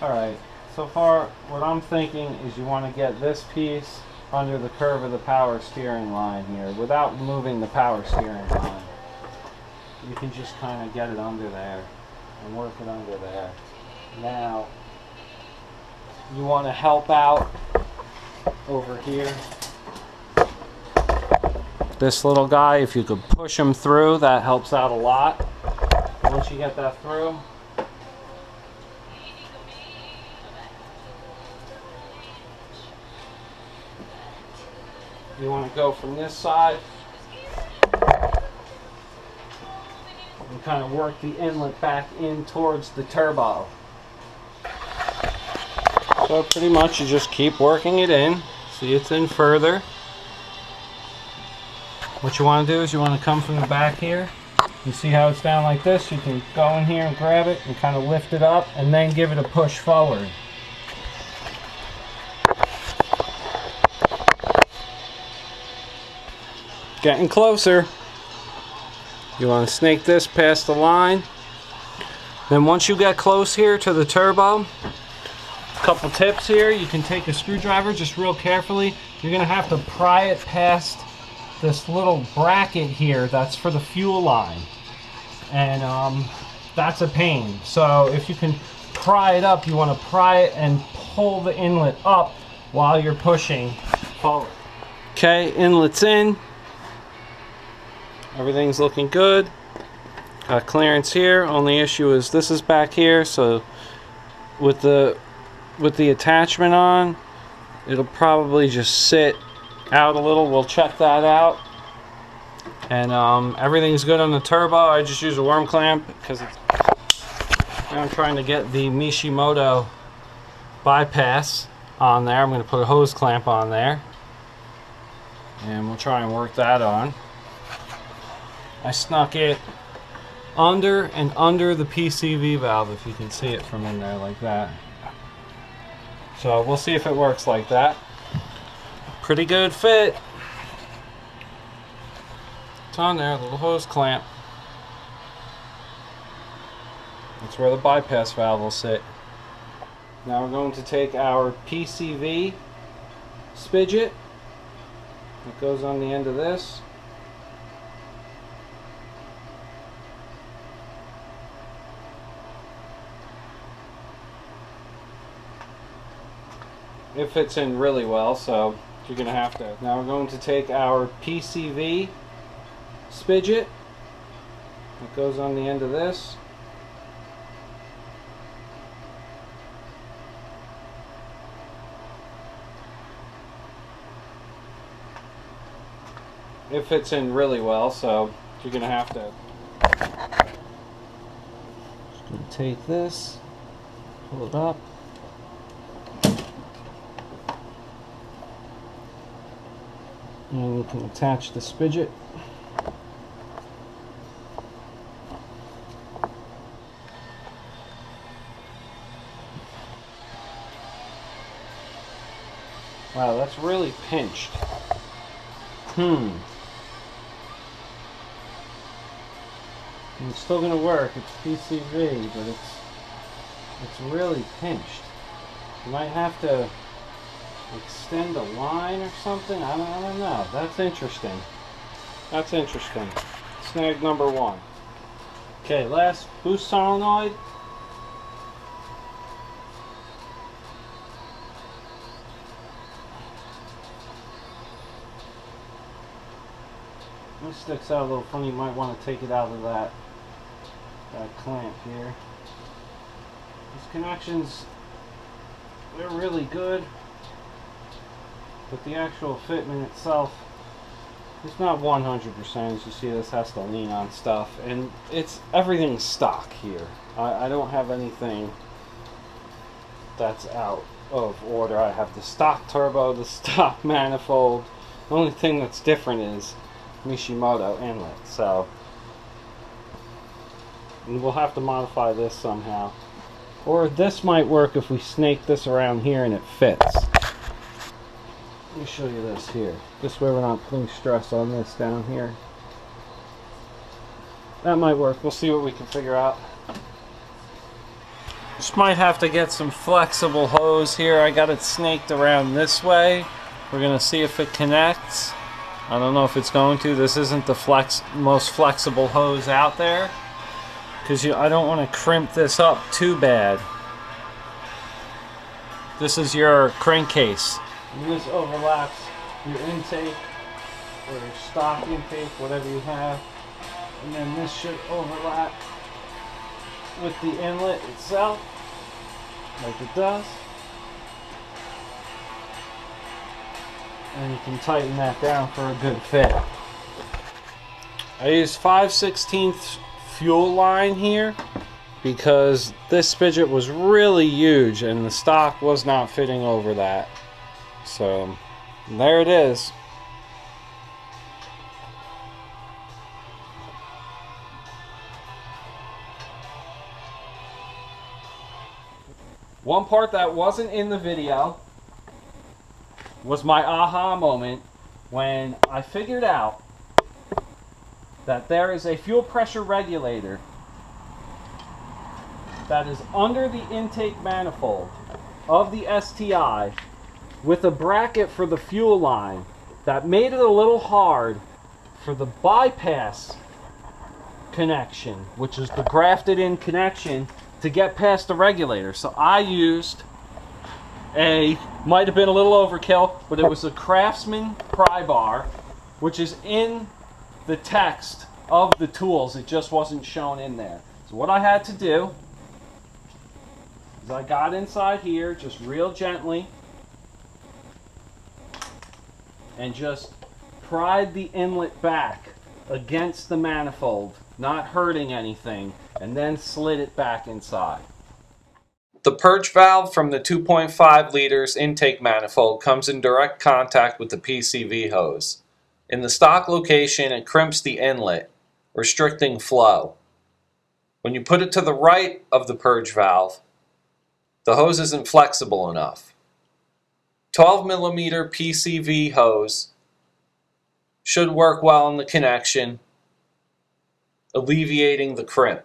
Alright, so far what I'm thinking is you want to get this piece under the curve of the power steering line here without moving the power steering line. You can just kind of get it under there and work it under there. Now you want to help out over here. This little guy, if you could push him through, that helps out a lot. Once you get that through, you want to go from this side and kind of work the inlet back in towards the turbo. So pretty much you just keep working it in. See, it's in further. What you want to do is you want to come from the back here. You see how it's down like this? You can go in here and grab it and kind of lift it up and then give it a push forward. Getting closer. You want to snake this past the line. Then once you get close here to the turbo, a couple tips here. You can take a screwdriver just real carefully. You're going to have to pry it past this little bracket here that's for the fuel line, and that's a pain. So if you can pry it up, you want to pry it and pull the inlet up while you're pushing forward. Okay, inlet's in. Everything's looking good. Got clearance here. Only issue is this is back here, so with the attachment on, it'll probably just sit out a little. We'll check that out. And everything's good on the turbo. I just use a worm clamp because I'm trying to get the Mishimoto bypass on there. I'm going to put a hose clamp on there, and we'll try and work that on. I snuck it under the PCV valve, if you can see it from in there like that. So we'll see if it works like that. Pretty good fit. It's on there, a little hose clamp. That's where the bypass valve will sit. Now we're going to take our PCV spidget that goes on the end of this. It fits in really well, so you're going to have to. Now we're going to take our PCV spidget that goes on the end of this. It fits in really well, so you're going to have to. Just going to take this, pull it up. And you can attach the spidget. Wow, that's really pinched. It's still going to work. It's PCV, but it's really pinched. You might have to extend a line or something. I don't know. That's interesting. That's interesting. Snag number one. Okay, last boost solenoid. This sticks out a little funny. You might want to take it out of that clamp here. These connections, they're really good. But the actual fitment itself, it's not 100%. As you see, this has to lean on stuff, and everything's stock here. I don't have anything that's out of order. I have the stock turbo, the stock manifold. The only thing that's different is Mishimoto inlet. So and we'll have to modify this somehow, or this might work if we snake this around here and it fits. Let me show you this here. This way we're not putting stress on this down here. That might work. We'll see what we can figure out. Just might have to get some flexible hose here. I got it snaked around this way. We're gonna see if it connects. I don't know if it's going to. This isn't the most flexible hose out there, because I don't want to crimp this up too bad. This is your crankcase. And this overlaps your intake or your stock intake, whatever you have. And then this should overlap with the inlet itself, like it does. And you can tighten that down for a good fit. I used 5/16 fuel line here because this spigot was really huge and the stock was not fitting over that. So there it is. One part that wasn't in the video was my aha moment when I figured out that there is a fuel pressure regulator that is under the intake manifold of the STi with a bracket for the fuel line that made it a little hard for the bypass connection, which is the grafted in connection, to get past the regulator. So I used might have been a little overkill, but it was a Craftsman pry bar, which is in the text of the tools. It just wasn't shown in there. So what I had to do is I got inside here just real gently and just pried the inlet back against the manifold, not hurting anything, and then slid it back inside. The purge valve from the 2.5 liters intake manifold comes in direct contact with the PCV hose. In the stock location, it crimps the inlet, restricting flow. When you put it to the right of the purge valve, the hose isn't flexible enough. 12mm PCV hose should work well in the connection, alleviating the crimp.